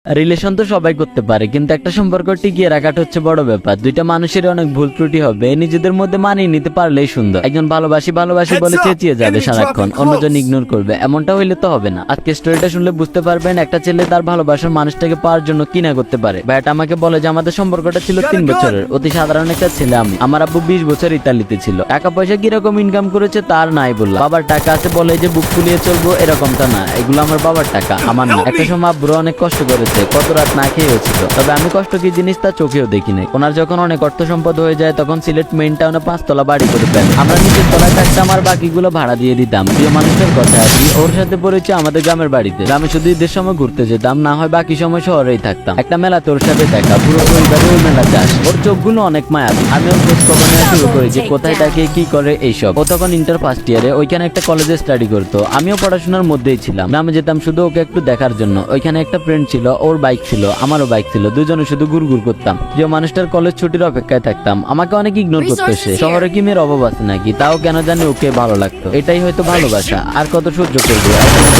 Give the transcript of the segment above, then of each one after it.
Relation তো সবাই করতে পারে, কিন্তু একটা সম্পর্ক টিকিয়ে রাখাটা হচ্ছে বড় ব্যাপার। দুইটা মানুষের অনেক ভুল ত্রুটি হবে, নিজেদের মধ্যে মানিয়ে নিতে পারলেই সুন্দর। একজন ভালোবাসি ভালোবাসি বলে চেঁচিয়ে যাবে সারাক্ষণ, অন্যজন ইগনোর করবে, এমনটা হইলে তো হবে না। আজকে স্টোরিটা শুনলে বুঝতে পারবেন একটা ছেলে তার ভালোবাসার মানুষটাকে পাওয়ার জন্য কি না করতে পারে। ভাইটা আমাকে বলে যে আমাদের সম্পর্কটা ছিল 3 বছরের, অতি সাধারণ একটা ছেলে আমি। আমার আব্বু 20 বছর ইতালিতে ছিল, টাকা পয়সা কিরকম ইনকাম করেছে তার নাই বললাম। বাবার টাকা আছে বলে যে বুক ফুলিয়ে চলবো এরকমটা না, এগুলো আমার বাবার টাকা, আমার না। একটা সময় আব্বুরা অনেক কষ্ট করেছে, কত রাত না খেয়েছিল, তবে আমি কষ্ট কি জিনিস তা চোখেও দেখি নাই। ওনার যখন অনেক অর্থ সম্পদ হয়ে যায় তখন সিলেট মেইন টাউনে 5 তলা বাড়ি করে দেন। আমরা নিচের তলায় থাকতাম আর বাকিগুলো ভাড়া দিয়ে দিতাম। প্রিয় মানুষের কথা আসি, ওর সাথে পড়েছে আমাদের গ্রামের বাড়িতে। গ্রামে শুধু ঈদের সময় ঘুরতে যেতাম, না হয় বাকি সময় শহরেই থাকতাম। একটা মেলাতে ওর সাথে দেখা, পুরো পরিবারে ওই মেলাতে আসে। ওর চোখগুলো অনেক মায়াবী। আমি ওর খোঁজ খবর নেওয়া শুরু করি যে কোথায় থাকে কি করে এইসব। ও তখন ইন্টার ফার্স্ট ইয়ারে, ওইখানে একটা কলেজে স্টাডি করতো। আমিও পড়াশোনার মধ্যেই ছিলাম, গ্রামে যেতাম শুধু ওকে একটু দেখার জন্য। ওইখানে একটা ফ্রেন্ড ছিল, ওর বাইক ছিল, আমারও বাইক ছিল, দুজনে শুধু ঘুরঘুর করতাম। প্রিয় মানুষটার কলেজ ছুটির অপেক্ষায় থাকতাম। আমাকে অনেক ইগনোর করতো সে। শহরে কি মেয়ের অভাব আছে নাকি? তাও কেন জানি ওকে ভালো লাগতো। এটাই হয়তো ভালোবাসা। আর কত সহ্য করবো?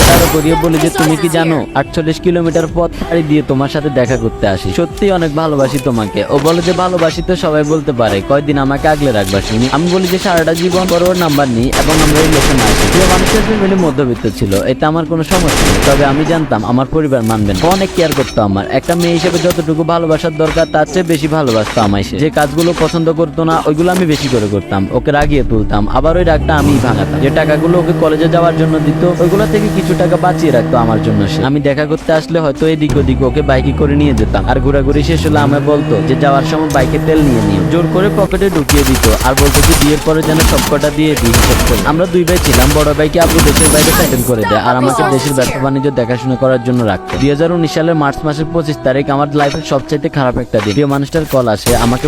তারও করিয়ে বলি যে তুমি কি জানো 48 কিলোমিটার পথ পাড়ি দিয়ে তোমার সাথে দেখা করতে আসি, সত্যি অনেক ভালোবাসি তোমাকে। ও বলে যে ভালোবাসি তো সবাই বলতে পারে, কয়দিন আমাকে আগলে রাখবা শুনি। আমি বলি যে সারাটা জীবন পর ওর নাম্বার নিই এবং আমরা রিলেশন আসি। প্রিয় মানুষের ফ্যামিলি মধ্যবিত্ত ছিল, এতে আমার কোনো সমস্যা নেই, তবে আমি জানতাম আমার পরিবার মানবেন। ও অনেক কেয়ার করতো আমার। একটা মেয়ে হিসেবে যতটুকু ভালোবাসার দরকার তার চেয়ে বেশি ভালোবাসতো আমায় সে। যে কাজগুলো পছন্দ করতো না ওইগুলো আমি বেশি করে করতাম, ওকে রাগিয়ে তুলতাম, আবার ওই রাগটা আমিই ভাঙাতাম। যে টাকাগুলো ওকে কলেজে যাওয়ার জন্য দিত ওইগুলো থেকে কিছু টাকা বাঁচিয়ে রাখতো আমার জন্য সে। আমি দেখা করতে আসলে হয়তো এদিক ওদিক ওকে বাইকে করে নিয়ে যেতাম, আর ঘোরাঘুরি শেষ হলে আমায় বলতো যে যাওয়ার সময় বাইকে তেল নিয়ে নিও। জোর করে পকেটে ঢুকিয়ে দিত আর বলতো যে বিয়ের পরে যেন সবকটা দিয়ে দিই হিসেব করে। আমরা 2 ভাই ছিলাম, বড় ভাইকে আব্বু দেশের বাইরে সেটেল করে দেয় আর আমাকে দেশের ব্যবসা বাণিজ্য দেখাশোনা করার জন্য রাখতো। 2019 সালের মার্চ মাসের 25 তারিখ আমার লাইফের সবচাইতে খারাপ একটা দিন। প্রিয় মানুষটার কল আসে, আমাকে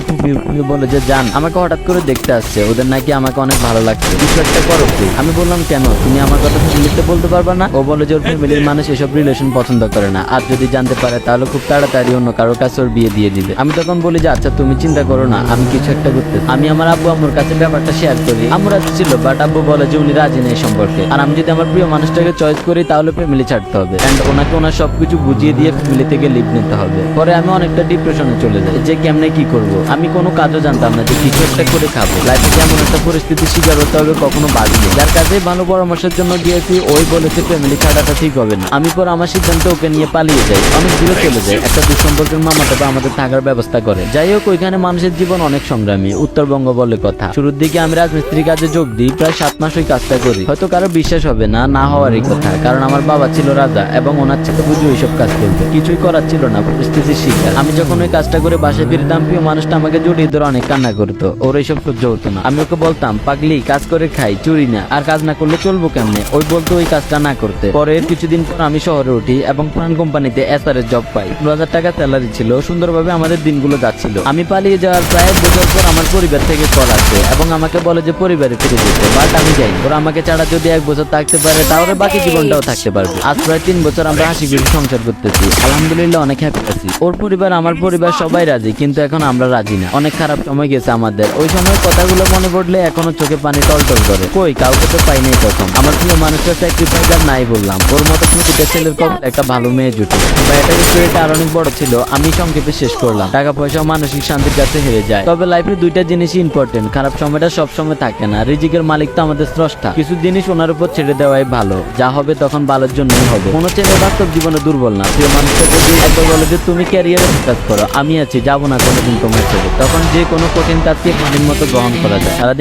বলে যে জান আমাকে হঠাৎ করে দেখতে আসছে, ওদের নাকি আমাকে অনেক ভালো লাগছে, কিছু একটা করো প্লিজ। আমি বললাম কেন, তুমি আমার কথা ফ্যামিলিতে বলতে পারবা না? ও বলে যে ওর ফ্যামিলির মানুষ এসব রিলেশন পছন্দ করে না, আর যদি জানতে পারে তাহলে খুব তাড়াতাড়ি অন্য কারোর কাছে ওর বিয়ে দিয়ে দিবে। আমি তখন বলি যে আচ্ছা তুমি চিন্তা করো না, আমি কিছু একটা করতে। আমি আমার আব্বু আম্মুর কাছে ব্যাপারটা শেয়ার করি। আম্মু রাজি ছিল, বাট আব্বু বলে যে উনি রাজি নেই সম্পর্কে, আর আমি যদি আমার প্রিয় মানুষটাকে চয়েস করি তাহলে ফ্যামিলি ছাড়তে হবে এন্ড ওনাকে ওনার সবকিছু বুঝিয়ে দিয়ে ফ্যামিলি থেকে লিভ নিতে হবে। পরে আমি অনেকটা ডিপ্রেশনে চলে যাই যে কেমনে কি করব। আমি কোনো কাজও জানতাম না, যে কিছু একটা করে খাবো। লাইফে যেমন একটা পরিস্থিতির শিকার হতে হবে কখনো ভাবিনি। যার কাছে ভালো পরামর্শের জন্য গিয়েছি ওই বলেছে ফ্যামিলি ছাড়াটা ঠিক হবে না। আমি পর আমার সিদ্ধান্ত ওকে নিয়ে পালিয়ে যাই, অনেক দূরে চলে যাই। একটা দুঃসম্পর্কের মামাটা আমাদের থাকার ব্যবস্থা করে। যাই হোক, ওইখানে মানুষের জীবন অনেক সংগ্রামী, উত্তরবঙ্গ বলে কথা। শুরুর দিকে আমি রাজমিস্ত্রি কাজে যোগ দিই, প্রায় 7 মাস ওই কাজটা করি। হয়তো কারো বিশ্বাস হবে না, না হওয়ারই কথা, কারণ আমার বাবা ছিল রাজা এবং ওনার ছেলে বুঝি ওইসব কাজ করবে, কিছুই করার ছিল না, পরিস্থিতির শিকার। আমি যখন ওই কাজটা করে বাসায় ফিরতাম, প্রিয় মানুষটা আমাকে জড়িয়ে ধরে অনেক কান্না করতো। ওর এইসব সহ্য হতো না। আমি ওকে বলতাম পাগলি, কাজ করে খাই, চুরি না, আর কাজ না করলে চলবো কেমনে? ওই বলতো ওই কাজটা না করতে। পরের কিছুদিন পর আমি শহরে উঠি এবং প্রাণ কোম্পানিতে এসআর এর জব পাই। 2000 টাকা স্যালারি ছিল, সুন্দরভাবে আমাদের দিনগুলো যাচ্ছিল। আমি পালিয়ে যাওয়ার প্রায় 1 বছর পর আমার পরিবার থেকে কল আসে এবং আমাকে বলে যে পরিবারে ফিরে যেতে, বাট আমি যাই। ওরা আমাকে ছাড়া যদি 1 বছর থাকতে পারে তাহলে বাকি জীবনটাও থাকতে পারবে। আজ প্রায় 3 বছর আমরা হাসি খুশি সংসার করতেছি, আলহামদুলিল্লাহ অনেক হ্যাপি আছি। ওর পরিবার আমার পরিবার সবাই রাজি, কিন্তু এখন আমরা রাজি না। অনেক খারাপ সময় গেছে আমাদের, ওই সময়ের কথাগুলো মনে পড়লে এখনো চোখে পানি টলটল করে। কই কাউকে তো পাই নাই তখন। আমার প্রিয় মানুষের স্যাক্রিফাইস আর নাই বললাম। ওর মতো প্রতিটা ছেলের কপালে একটা ভালো মেয়ে জুটে। ভাইটার স্টোরিটা আর অনেক বড় ছিল, আমি সংক্ষেপে শেষ করলাম। টাকা পয়সা মানসিক শান্তির কাছে হেরে যায়, তবে লাইফে 2টা জিনিসই ইম্পর্টেন্ট। খারাপ সময়টা সব সময় থাকে না, রিজিকের মালিক তো আমাদের স্রষ্টা। কিছু জিনিস ওনার উপর ছেড়ে দেওয়াই ভালো, যা হবে তখন ভালোর জন্যই হবে। কোনো ছেলে বাস্তব জীবনে দুর্বল না। প্রিয় মানুষটা যদি একবার বলে যে তুমি ক্যারিয়ারে ফোকাস করো, আমি আছি, যাবো না কোনোদিন তোমার ছেড়ে, তখন যে কোনো কঠিন কাজকে পানির মতো গ্রহণ করা যায়। সারাদিন